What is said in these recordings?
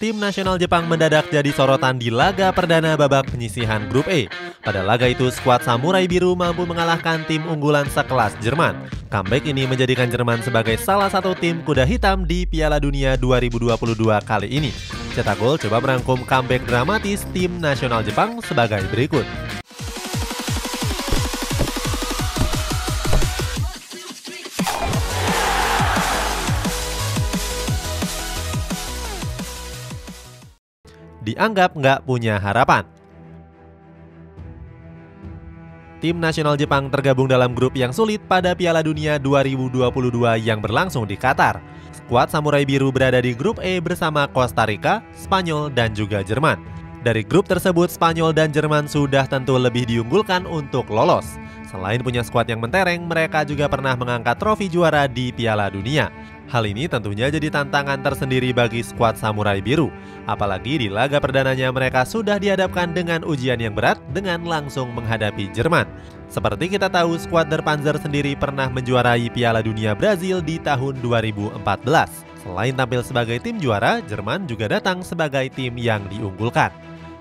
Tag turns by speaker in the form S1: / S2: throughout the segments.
S1: Tim nasional Jepang mendadak jadi sorotan di laga perdana babak penyisihan grup E. Pada laga itu, skuad Samurai Biru mampu mengalahkan tim unggulan sekelas Jerman. Comeback ini menjadikan Jerman sebagai salah satu tim kuda hitam di Piala Dunia 2022 kali ini. Cetak Gol coba merangkum comeback dramatis tim nasional Jepang sebagai berikut. Dianggap nggak punya harapan. Tim nasional Jepang tergabung dalam grup yang sulit pada Piala Dunia 2022 yang berlangsung di Qatar. Skuad Samurai Biru berada di grup E bersama Costa Rica, Spanyol, dan juga Jerman. Dari grup tersebut, Spanyol dan Jerman sudah tentu lebih diunggulkan untuk lolos. Selain punya skuad yang mentereng, mereka juga pernah mengangkat trofi juara di Piala Dunia. Hal ini tentunya jadi tantangan tersendiri bagi skuad Samurai Biru. Apalagi di laga perdananya mereka sudah dihadapkan dengan ujian yang berat dengan langsung menghadapi Jerman. Seperti kita tahu, skuad Der Panzer sendiri pernah menjuarai Piala Dunia Brazil di tahun 2014. Selain tampil sebagai tim juara, Jerman juga datang sebagai tim yang diunggulkan.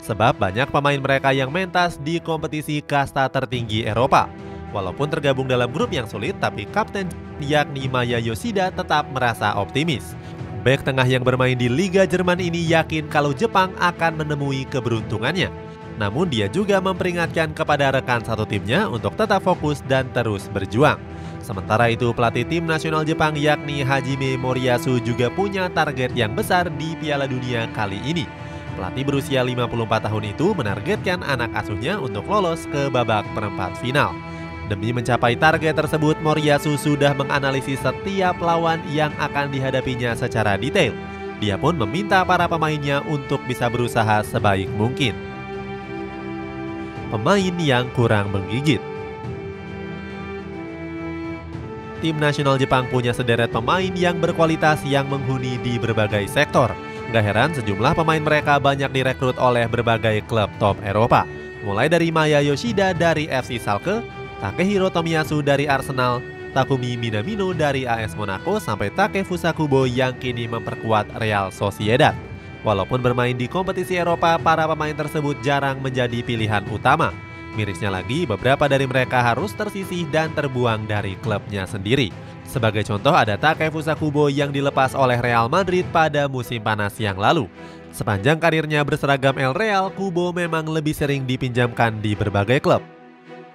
S1: Sebab banyak pemain mereka yang mentas di kompetisi kasta tertinggi Eropa. Walaupun tergabung dalam grup yang sulit, tapi kapten yakni Maya Yoshida tetap merasa optimis. Bek tengah yang bermain di Liga Jerman ini yakin kalau Jepang akan menemui keberuntungannya. Namun dia juga memperingatkan kepada rekan satu timnya untuk tetap fokus dan terus berjuang. Sementara itu, pelatih tim nasional Jepang yakni Hajime Moriyasu juga punya target yang besar di Piala Dunia kali ini. Pelatih berusia 54 tahun itu menargetkan anak asuhnya untuk lolos ke babak perempat final. Demi mencapai target tersebut, Moriyasu sudah menganalisis setiap lawan yang akan dihadapinya secara detail. Dia pun meminta para pemainnya untuk bisa berusaha sebaik mungkin. Pemain yang kurang menggigit. Tim nasional Jepang punya sederet pemain yang berkualitas yang menghuni di berbagai sektor. Gak heran sejumlah pemain mereka banyak direkrut oleh berbagai klub top Eropa. Mulai dari Maya Yoshida dari FC Schalke, Takehiro Tomiyasu dari Arsenal, Takumi Minamino dari AS Monaco, sampai Takefusa Kubo yang kini memperkuat Real Sociedad. Walaupun bermain di kompetisi Eropa, para pemain tersebut jarang menjadi pilihan utama. Mirisnya lagi, beberapa dari mereka harus tersisih dan terbuang dari klubnya sendiri. Sebagai contoh, ada Takefusa Kubo yang dilepas oleh Real Madrid pada musim panas yang lalu. Sepanjang karirnya berseragam El Real, Kubo memang lebih sering dipinjamkan di berbagai klub.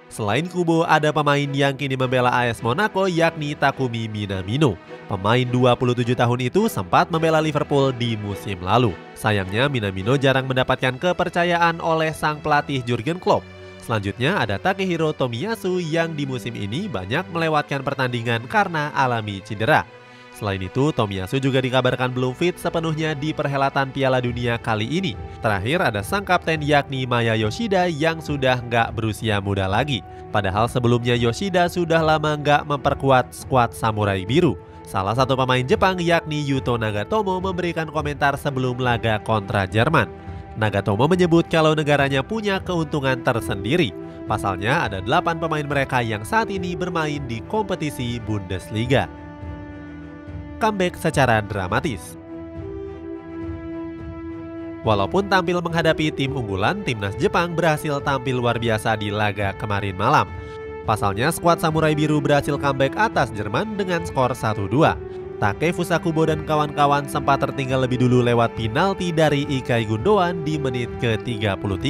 S1: Selain Kubo, ada pemain yang kini membela AS Monaco yakni Takumi Minamino. Pemain 27 tahun itu sempat membela Liverpool di musim lalu. Sayangnya Minamino jarang mendapatkan kepercayaan oleh sang pelatih Jurgen Klopp. Selanjutnya ada Takehiro Tomiyasu yang di musim ini banyak melewatkan pertandingan karena alami cedera. Selain itu, Tomiyasu juga dikabarkan belum fit sepenuhnya di perhelatan Piala Dunia kali ini. Terakhir ada sang kapten yakni Maya Yoshida yang sudah nggak berusia muda lagi. Padahal sebelumnya Yoshida sudah lama nggak memperkuat skuad Samurai Biru. Salah satu pemain Jepang yakni Yuto Nagatomo memberikan komentar sebelum laga kontra Jerman. Nagatomo menyebut kalau negaranya punya keuntungan tersendiri. Pasalnya ada 8 pemain mereka yang saat ini bermain di kompetisi Bundesliga. Comeback secara dramatis. Walaupun tampil menghadapi tim unggulan, timnas Jepang berhasil tampil luar biasa di laga kemarin malam. Pasalnya skuad Samurai Biru berhasil comeback atas Jerman dengan skor 1-2. Takefusa Kubo dan kawan-kawan sempat tertinggal lebih dulu lewat penalti dari Ilkay Gundogan di menit ke-33.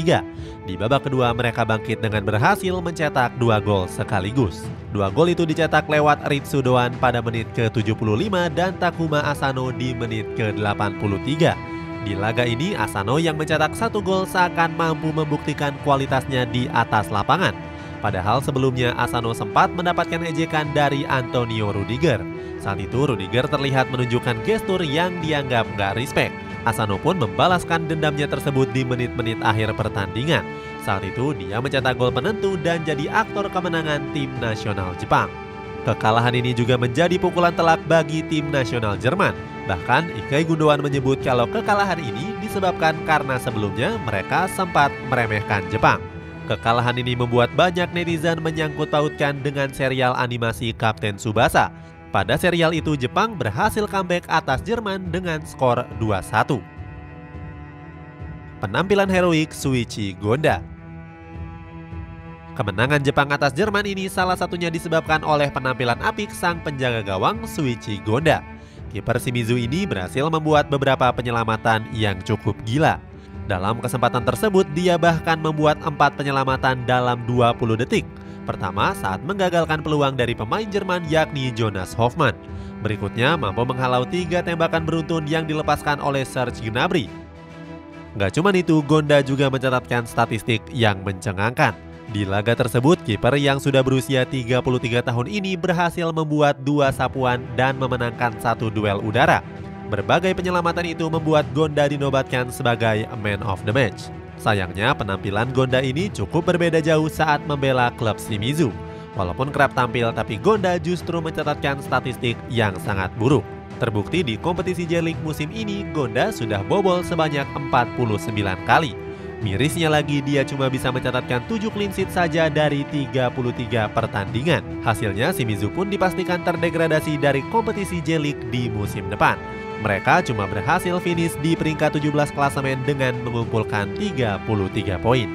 S1: Di babak kedua mereka bangkit dengan berhasil mencetak 2 gol sekaligus. 2 gol itu dicetak lewat Ritsu Doan pada menit ke-75 dan Takuma Asano di menit ke-83. Di laga ini Asano yang mencetak 1 gol seakan mampu membuktikan kualitasnya di atas lapangan. Padahal sebelumnya Asano sempat mendapatkan ejekan dari Antonio Rudiger. Saat itu Rudiger terlihat menunjukkan gestur yang dianggap nggak respect. Asano pun membalaskan dendamnya tersebut di menit-menit akhir pertandingan. Saat itu dia mencetak gol penentu dan jadi aktor kemenangan tim nasional Jepang. Kekalahan ini juga menjadi pukulan telak bagi tim nasional Jerman. Bahkan Ilkay Gundogan menyebut kalau kekalahan ini disebabkan karena sebelumnya mereka sempat meremehkan Jepang. Kekalahan ini membuat banyak netizen menyangkut pautkan dengan serial animasi Kapten Tsubasa. Pada serial itu Jepang berhasil comeback atas Jerman dengan skor 2-1. Penampilan heroik Shuichi Gonda. Kemenangan Jepang atas Jerman ini salah satunya disebabkan oleh penampilan apik sang penjaga gawang Shuichi Gonda. Kiper Shimizu ini berhasil membuat beberapa penyelamatan yang cukup gila. Dalam kesempatan tersebut, dia bahkan membuat 4 penyelamatan dalam 20 detik. Pertama, saat menggagalkan peluang dari pemain Jerman yakni Jonas Hofmann. Berikutnya, mampu menghalau 3 tembakan beruntun yang dilepaskan oleh Serge Gnabry. Gak cuma itu, Gonda juga mencatatkan statistik yang mencengangkan. Di laga tersebut, kiper yang sudah berusia 33 tahun ini berhasil membuat 2 sapuan dan memenangkan 1 duel udara. Berbagai penyelamatan itu membuat Gonda dinobatkan sebagai Man of the Match. Sayangnya, penampilan Gonda ini cukup berbeda jauh saat membela klub Shimizu. Walaupun kerap tampil, tapi Gonda justru mencatatkan statistik yang sangat buruk. Terbukti di kompetisi J-League musim ini, Gonda sudah bobol sebanyak 49 kali. Mirisnya lagi, dia cuma bisa mencatatkan 7 clean sheet saja dari 33 pertandingan. Hasilnya, Shimizu pun dipastikan terdegradasi dari kompetisi J-League di musim depan. Mereka cuma berhasil finish di peringkat 17 klasemen dengan mengumpulkan 33 poin.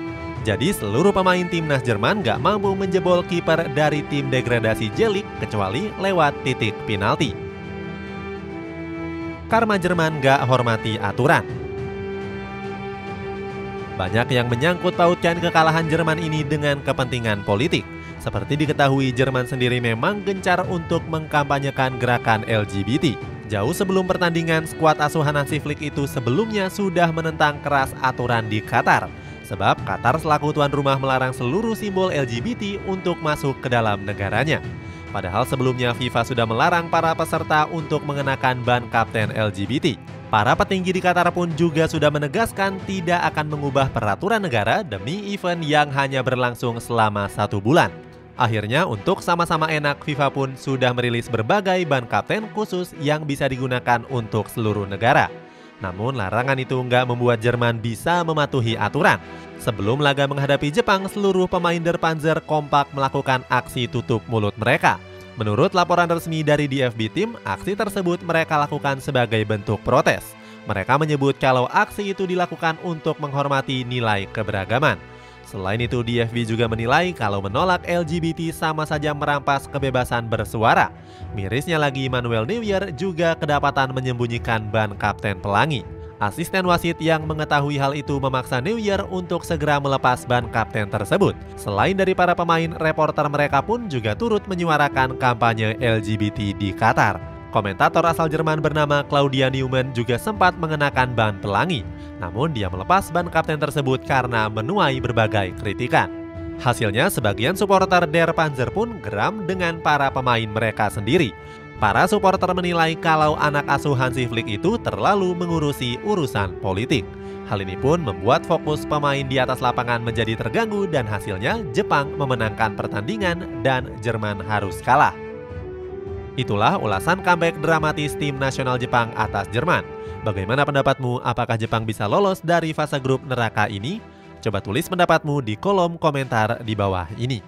S1: Jadi seluruh pemain timnas Jerman gak mampu menjebol kiper dari tim degradasi J-League kecuali lewat titik penalti. Karma Jerman gak hormati aturan. Banyak yang menyangkut pautkan kekalahan Jerman ini dengan kepentingan politik. Seperti diketahui, Jerman sendiri memang gencar untuk mengkampanyekan gerakan LGBT. Jauh sebelum pertandingan, skuad asuhan Hansi Flick itu sebelumnya sudah menentang keras aturan di Qatar. Sebab Qatar selaku tuan rumah melarang seluruh simbol LGBT untuk masuk ke dalam negaranya. Padahal sebelumnya FIFA sudah melarang para peserta untuk mengenakan ban kapten LGBT. Para petinggi di Qatar pun juga sudah menegaskan tidak akan mengubah peraturan negara demi event yang hanya berlangsung selama 1 bulan. Akhirnya untuk sama-sama enak, FIFA pun sudah merilis berbagai ban kapten khusus yang bisa digunakan untuk seluruh negara. Namun larangan itu nggak membuat Jerman bisa mematuhi aturan. Sebelum laga menghadapi Jepang, seluruh pemain Der Panzer kompak melakukan aksi tutup mulut mereka. Menurut laporan resmi dari DFB Team, aksi tersebut mereka lakukan sebagai bentuk protes. Mereka menyebut kalau aksi itu dilakukan untuk menghormati nilai keberagaman. Selain itu, DFB juga menilai kalau menolak LGBT sama saja merampas kebebasan bersuara. Mirisnya lagi, Manuel Neuer juga kedapatan menyembunyikan ban kapten pelangi. Asisten wasit yang mengetahui hal itu memaksa Neuer untuk segera melepas ban kapten tersebut. Selain dari para pemain, reporter mereka pun juga turut menyuarakan kampanye LGBT di Qatar. Komentator asal Jerman bernama Claudia Neumann juga sempat mengenakan ban pelangi. Namun dia melepas ban kapten tersebut karena menuai berbagai kritikan. Hasilnya, sebagian supporter Der Panzer pun geram dengan para pemain mereka sendiri. Para supporter menilai kalau anak asuh Hansi Flick itu terlalu mengurusi urusan politik. Hal ini pun membuat fokus pemain di atas lapangan menjadi terganggu dan hasilnya Jepang memenangkan pertandingan dan Jerman harus kalah. Itulah ulasan comeback dramatis tim nasional Jepang atas Jerman. Bagaimana pendapatmu? Apakah Jepang bisa lolos dari fase grup neraka ini? Coba tulis pendapatmu di kolom komentar di bawah ini.